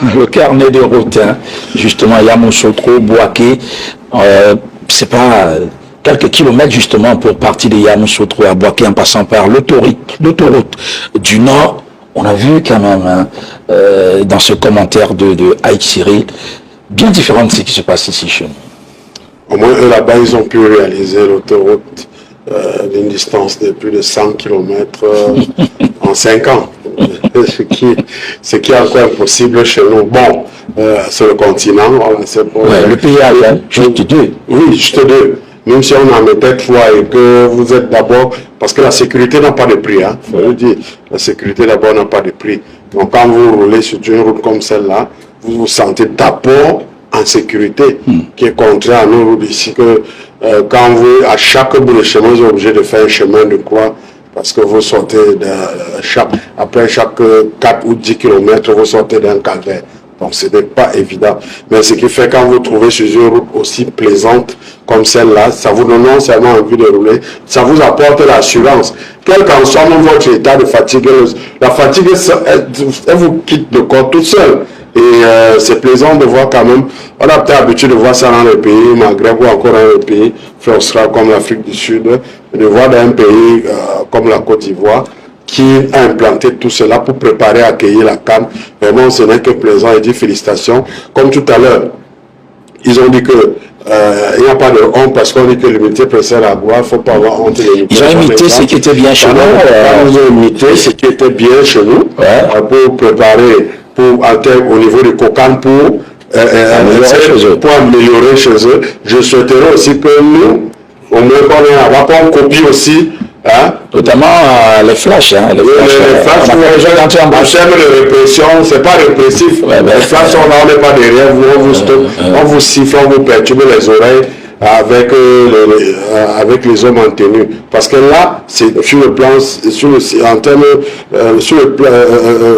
Le carnet de route, hein. Justement, Yamoussoukro, Bouaké, c'est pas quelques kilomètres justement pour partir de Yamoussoukro à Bouaké en passant par l'autoroute du Nord. On a vu quand même hein, dans ce commentaire de Aït Cyril, bien différent de ce qui se passe ici chez nous. Au moins, eux là-bas, ils ont pu réaliser l'autoroute d'une distance de plus de 100 km en 5 ans. Ce qui est encore impossible chez nous. Bon, sur le continent, le pays a juste deux. Oui, juste deux. Même si on en mettait 3 et que vous êtes d'abord... Parce que la sécurité n'a pas de prix, hein, faut le dire. La sécurité d'abord n'a pas de prix. Donc quand vous roulez sur une route comme celle-là, vous vous sentez d'abord en sécurité, qui est contraire à nos routes ici, que quand vous, à chaque bout de chemin, vous êtes obligé de faire un chemin de croix, parce que vous sortez après chaque 4 ou 10 km, vous sortez d'un calvaire. Donc ce n'est pas évident. Mais ce qui fait quand vous trouvez sur une route aussi plaisante comme celle-là, ça vous donne non seulement envie de rouler, ça vous apporte l'assurance. Quel qu'en soit votre état de fatigue, la fatigue, elle vous quitte le corps toute seule. Et c'est plaisant de voir quand même, on a peut-être l'habitude de voir ça dans les pays, Maghreb ou encore dans les pays frères comme l'Afrique du Sud, de voir dans un pays comme la Côte d'Ivoire, qui a implanté tout cela pour préparer à accueillir la CAN. Vraiment, ce n'est que plaisant et dit félicitations. Comme tout à l'heure, ils ont dit que il n'y a pas de honte parce qu'on dit que l'unité précède la gloire, il ne faut pas avoir honte de l'unité. Ils ont imité ce qui était bien chez nous. Ils ont imité ce qui était bien chez nous pour préparer, au niveau du COCAN pour améliorer chez eux. Je souhaiterais aussi que nous, au moins qu'on copie aussi. Hein? Notamment les flashs. Hein, les flashs, en termes de répression, c'est pas répressif. Les flashs, on n'est pas derrière vous, on vous siffle, on vous perturbe les oreilles avec les hommes en tenue. Parce que là, c'est sur le plan,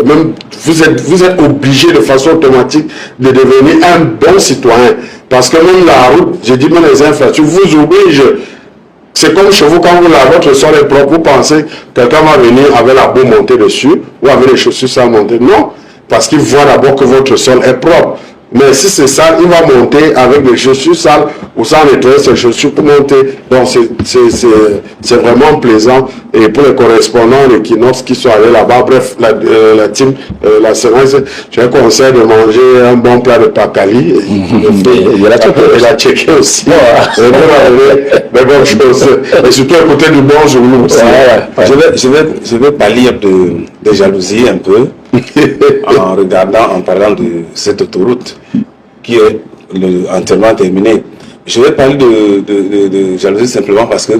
même vous êtes obligé de façon automatique de devenir un bon citoyen. Parce que même la route, je dis même les infractions, vous oblige. C'est comme chez vous, quand votre sol est propre, vous pensez que quelqu'un va venir avec la boue montée dessus ou avec les chaussures sans monter. Non, parce qu'il voit d'abord que votre sol est propre. Mais si c'est sale, il va monter avec des chaussures sales ou sans nettoyer ses chaussures pour monter. Donc c'est vraiment plaisant. Et pour les correspondants, les keynotes qui sont allés là-bas, bref, la team, la séance, je conseille de manger un bon plat de pakali. Il y a la checké aussi. Mais bonne chose. Et surtout écouter du bon journaux aussi. Je vais pâlir de jalousie un peu en parlant de cette autoroute qui est entièrement terminée. Je vais parler de jalousie simplement parce que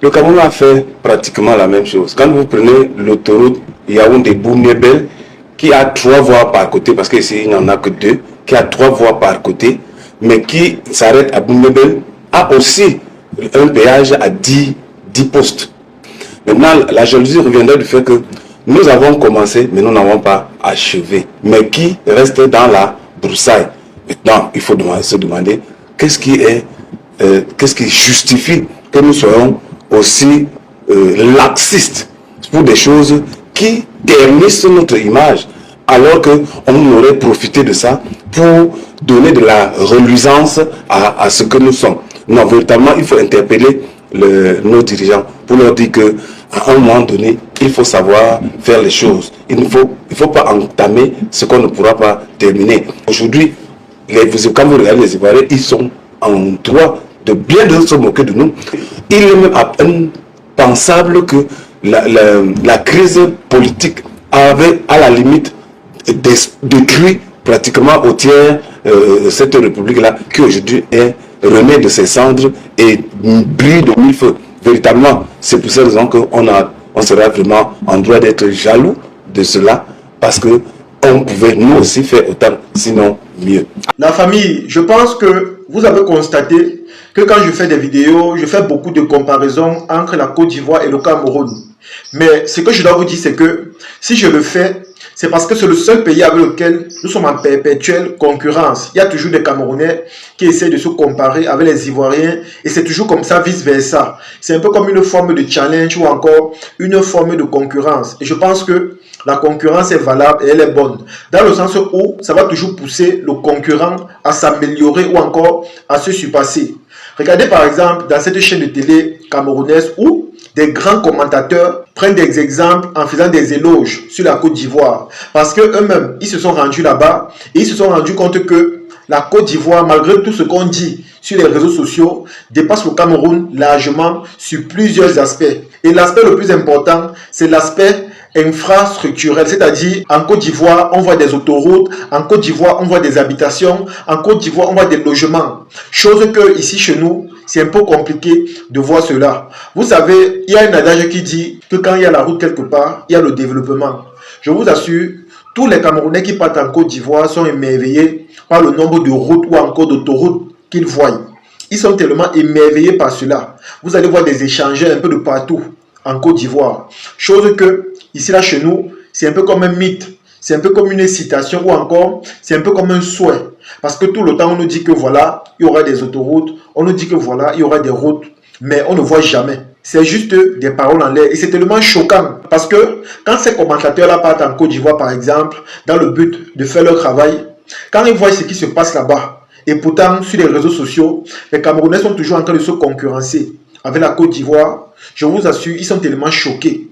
le Cameroun a fait pratiquement la même chose. Quand vous prenez l'autoroute Yaoundé-Boumébel, qui a 3 voies par côté, parce qu'ici il n'y en a que 2, qui a 3 voies par côté, mais qui s'arrête à Boumébel, a aussi un péage à 10 postes. Maintenant, la jalousie reviendrait du fait que nous avons commencé, mais nous n'avons pas achevé. Mais qui reste dans la broussaille. Maintenant, il faut se demander qu'est-ce qui justifie que nous soyons aussi laxistes pour des choses qui ternissent notre image, alors qu'on aurait profité de ça pour donner de la reluisance à ce que nous sommes. Non, véritablement, il faut interpeller nos dirigeants pour leur dire qu'à un moment donné, il faut savoir faire les choses. Il ne faut pas entamer ce qu'on ne pourra pas terminer. Aujourd'hui, quand vous regardez les Ivoiriens, ils sont en droit de bien de se moquer de nous. Il est même impensable que la crise politique avait à la limite détruit pratiquement au tiers cette république-là, qui aujourd'hui est renaît de ses cendres et brille de mille feux. Véritablement, c'est pour cette raison qu'on sera vraiment en droit d'être jaloux de cela, parce que on pouvait nous aussi faire autant, sinon mieux. La famille, je pense que vous avez constaté que quand je fais des vidéos, je fais beaucoup de comparaisons entre la Côte d'Ivoire et le Cameroun. Mais ce que je dois vous dire, c'est que si je le fais, c'est parce que c'est le seul pays avec lequel nous sommes en perpétuelle concurrence. Il y a toujours des Camerounais qui essaient de se comparer avec les Ivoiriens et c'est toujours comme ça, vice-versa. C'est un peu comme une forme de challenge ou encore une forme de concurrence. Et je pense que la concurrence est valable et elle est bonne. Dans le sens où ça va toujours pousser le concurrent à s'améliorer ou encore à se surpasser. Regardez par exemple dans cette chaîne de télé camerounaise où des grands commentateurs prennent des exemples en faisant des éloges sur la Côte d'Ivoire. Parce qu'eux-mêmes, ils se sont rendus là-bas et ils se sont rendus compte que la Côte d'Ivoire, malgré tout ce qu'on dit sur les réseaux sociaux, dépasse le Cameroun largement sur plusieurs aspects. Et l'aspect le plus important, c'est l'aspect infrastructurel, c'est-à-dire en Côte d'Ivoire, on voit des autoroutes, en Côte d'Ivoire, on voit des habitations, en Côte d'Ivoire, on voit des logements. Chose que ici chez nous, c'est un peu compliqué de voir cela. Vous savez, il y a un adage qui dit que quand il y a la route quelque part, il y a le développement. Je vous assure, tous les Camerounais qui partent en Côte d'Ivoire sont émerveillés par le nombre de routes ou encore d'autoroutes qu'ils voient. Ils sont tellement émerveillés par cela. Vous allez voir des échangeurs un peu de partout en Côte d'Ivoire. Chose que, ici là chez nous, c'est un peu comme un mythe. C'est un peu comme une citation ou encore, c'est un peu comme un souhait. Parce que tout le temps, on nous dit que voilà, il y aura des autoroutes. On nous dit que voilà, il y aura des routes. Mais on ne voit jamais. C'est juste des paroles en l'air. Et c'est tellement choquant. Parce que quand ces commentateurs-là partent en Côte d'Ivoire, par exemple, dans le but de faire leur travail, quand ils voient ce qui se passe là-bas, et pourtant, sur les réseaux sociaux, les Camerounais sont toujours en train de se concurrencer avec la Côte d'Ivoire, je vous assure, ils sont tellement choqués.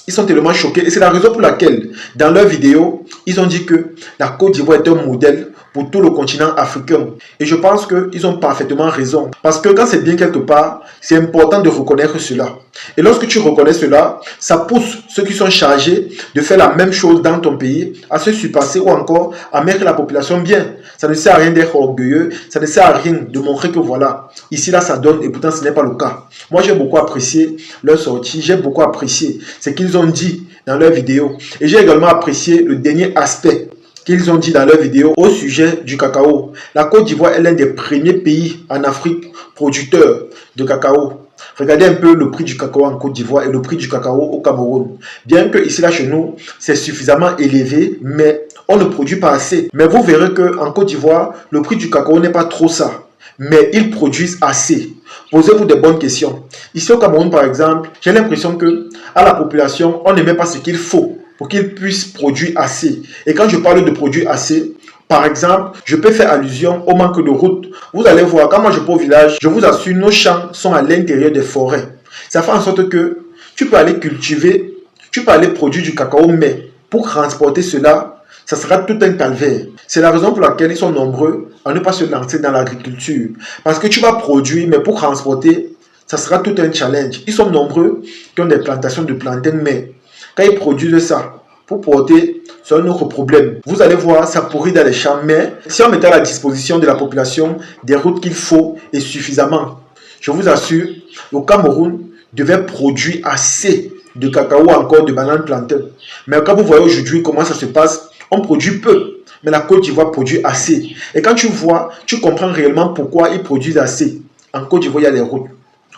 Ils sont tellement choqués. Et c'est la raison pour laquelle, dans leurs vidéos, ils ont dit que la Côte d'Ivoire est un modèle pour tout le continent africain. Et je pense qu'ils ont parfaitement raison. Parce que quand c'est bien quelque part, c'est important de reconnaître cela. Et lorsque tu reconnais cela, ça pousse ceux qui sont chargés de faire la même chose dans ton pays à se surpasser ou encore à mettre la population bien. Ça ne sert à rien d'être orgueilleux, ça ne sert à rien de montrer que voilà, ici là ça donne et pourtant ce n'est pas le cas. Moi j'ai beaucoup apprécié leur sortie, j'ai beaucoup apprécié ce qu'ils ont dit dans leurs vidéos. Et j'ai également apprécié le dernier aspect qu'ils ont dit dans leur vidéo au sujet du cacao. La Côte d'Ivoire est l'un des premiers pays en Afrique producteurs de cacao. Regardez un peu le prix du cacao en Côte d'Ivoire et le prix du cacao au Cameroun. Bien que ici là chez nous, c'est suffisamment élevé, mais on ne produit pas assez. Mais vous verrez qu'en Côte d'Ivoire, le prix du cacao n'est pas trop ça. Mais ils produisent assez. Posez-vous des bonnes questions. Ici au Cameroun par exemple, j'ai l'impression que à la population, on ne met pas ce qu'il faut pour qu'ils puissent produire assez. Et quand je parle de produire assez, par exemple, je peux faire allusion au manque de routes. Vous allez voir, quand moi je pars au village, je vous assure, nos champs sont à l'intérieur des forêts. Ça fait en sorte que tu peux aller cultiver, tu peux aller produire du cacao, mais pour transporter cela, ça sera tout un calvaire. C'est la raison pour laquelle ils sont nombreux à ne pas se lancer dans l'agriculture. Parce que tu vas produire, mais pour transporter, ça sera tout un challenge. Ils sont nombreux qui ont des plantations de plantains, mais quand ils produisent ça, pour porter, c'est un autre problème. Vous allez voir, ça pourrit dans les champs, mais si on mettait à la disposition de la population des routes qu'il faut et suffisamment, je vous assure, le Cameroun devait produire assez de cacao ou encore de bananes plantains. Mais quand vous voyez aujourd'hui comment ça se passe, on produit peu, mais la Côte d'Ivoire produit assez. Et quand tu vois, tu comprends réellement pourquoi ils produisent assez. En Côte d'Ivoire, il y a les routes.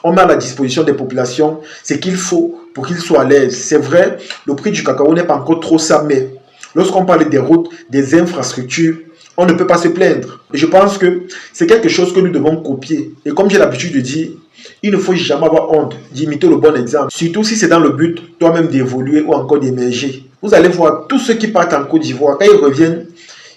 On met à la disposition des populations ce qu'il faut pour qu'ils soient à l'aise. C'est vrai, le prix du cacao n'est pas encore trop ça, mais lorsqu'on parle des routes, des infrastructures, on ne peut pas se plaindre. Et je pense que c'est quelque chose que nous devons copier. Et comme j'ai l'habitude de dire, il ne faut jamais avoir honte d'imiter le bon exemple. Surtout si c'est dans le but toi-même d'évoluer ou encore d'émerger. Vous allez voir, tous ceux qui partent en Côte d'Ivoire, quand ils reviennent,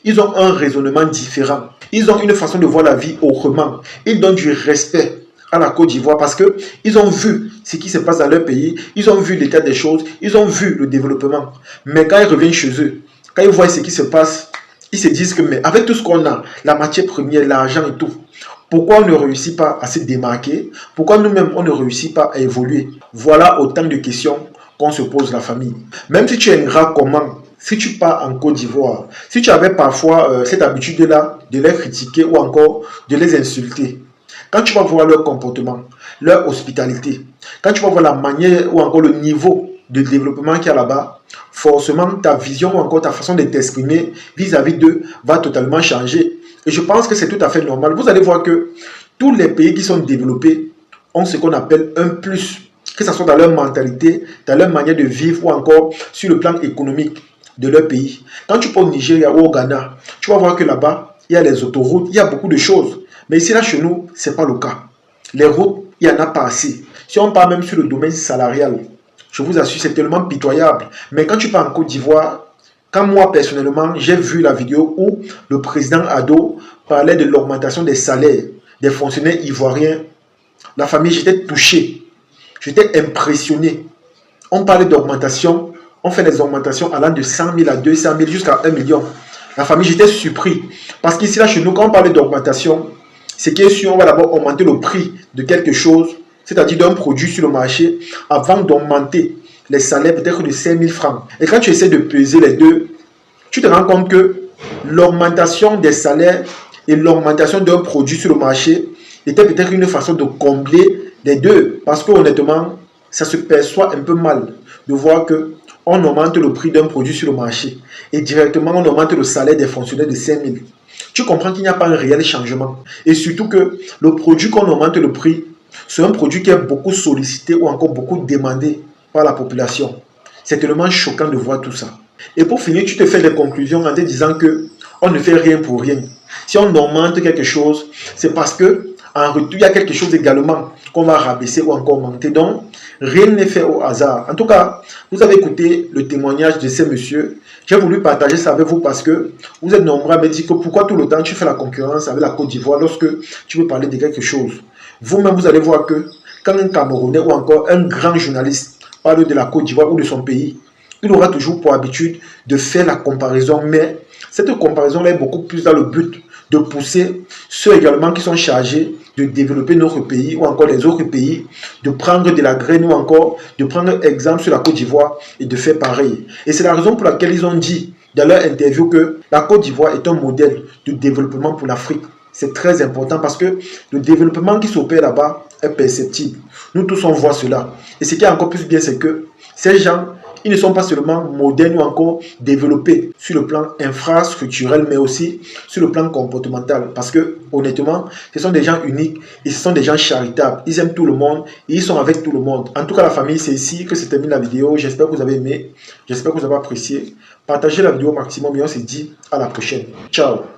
ils ont un raisonnement différent. Ils ont une façon de voir la vie autrement. Ils donnent du respect à la Côte d'Ivoire parce qu'ils ont vu ce qui se passe dans leur pays, ils ont vu l'état des choses, ils ont vu le développement. Mais quand ils reviennent chez eux, quand ils voient ce qui se passe, ils se disent que mais avec tout ce qu'on a, la matière première, l'argent et tout, pourquoi on ne réussit pas à se démarquer? Pourquoi nous-mêmes on ne réussit pas à évoluer? Voilà autant de questions qu'on se pose la famille. Même si tu es ingrat comment, si tu pars en Côte d'Ivoire, si tu avais parfois cette habitude-là de les critiquer ou encore de les insulter, quand tu vas voir leur comportement, leur hospitalité, quand tu vas voir la manière ou encore le niveau de développement qu'il y a là-bas, forcément ta vision ou encore ta façon de t'exprimer vis-à-vis d'eux va totalement changer. Et je pense que c'est tout à fait normal. Vous allez voir que tous les pays qui sont développés ont ce qu'on appelle un plus, que ce soit dans leur mentalité, dans leur manière de vivre ou encore sur le plan économique de leur pays. Quand tu pars au Nigeria ou au Ghana, tu vas voir que là-bas, il y a les autoroutes, il y a beaucoup de choses. Mais ici, là, chez nous, ce n'est pas le cas. Les routes, il n'y en a pas assez. Si on parle même sur le domaine salarial, Je vous assure, c'est tellement pitoyable. Mais quand tu pars en Côte d'Ivoire, quand moi, personnellement, j'ai vu la vidéo où le président Ado parlait de l'augmentation des salaires des fonctionnaires ivoiriens, la famille, j'étais touché. J'étais impressionné. On parlait d'augmentation, on fait des augmentations allant de 100 000 à 200 000 jusqu'à 1 million. La famille, j'étais surpris. Parce qu'ici, là, chez nous, quand on parle d'augmentation, c'est qui est sûr, on va d'abord augmenter le prix de quelque chose, c'est-à-dire d'un produit sur le marché, avant d'augmenter les salaires peut-être de 5 000 francs. Et quand tu essaies de peser les deux, tu te rends compte que l'augmentation des salaires et l'augmentation d'un produit sur le marché était peut-être une façon de combler les deux. Parce que honnêtement, ça se perçoit un peu mal de voir que on augmente le prix d'un produit sur le marché et directement on augmente le salaire des fonctionnaires de 5 000. Tu comprends qu'il n'y a pas un réel changement. Et surtout que le produit qu'on augmente le prix, c'est un produit qui est beaucoup sollicité ou encore beaucoup demandé par la population. C'est tellement choquant de voir tout ça. Et pour finir, tu te fais des conclusions en te disant que on ne fait rien pour rien. Si on augmente quelque chose, c'est parce que en retour, il y a quelque chose également qu'on va rabaisser ou encore augmenter. Donc, rien n'est fait au hasard. En tout cas, vous avez écouté le témoignage de ces messieurs. J'ai voulu partager ça avec vous parce que vous êtes nombreux à me dire que pourquoi tout le temps tu fais la concurrence avec la Côte d'Ivoire lorsque tu veux parler de quelque chose. Vous-même, vous allez voir que quand un Camerounais ou encore un grand journaliste parle de la Côte d'Ivoire ou de son pays, il aura toujours pour habitude de faire la comparaison, mais cette comparaison-là est beaucoup plus dans le but de pousser ceux également qui sont chargés de développer notre pays ou encore les autres pays, de prendre de la graine ou encore de prendre exemple sur la Côte d'Ivoire et de faire pareil. Et c'est la raison pour laquelle ils ont dit dans leur interview que la Côte d'Ivoire est un modèle de développement pour l'Afrique. C'est très important parce que le développement qui s'opère là-bas est perceptible. Nous tous on voit cela. Et ce qui est encore plus bien, c'est que ces gens, ils ne sont pas seulement modernes ou encore développés sur le plan infrastructurel, mais aussi sur le plan comportemental. Parce que, honnêtement, ce sont des gens uniques et ce sont des gens charitables. Ils aiment tout le monde et ils sont avec tout le monde. En tout cas, la famille, c'est ici que se termine la vidéo. J'espère que vous avez aimé. J'espère que vous avez apprécié. Partagez la vidéo au maximum et on se dit à la prochaine. Ciao.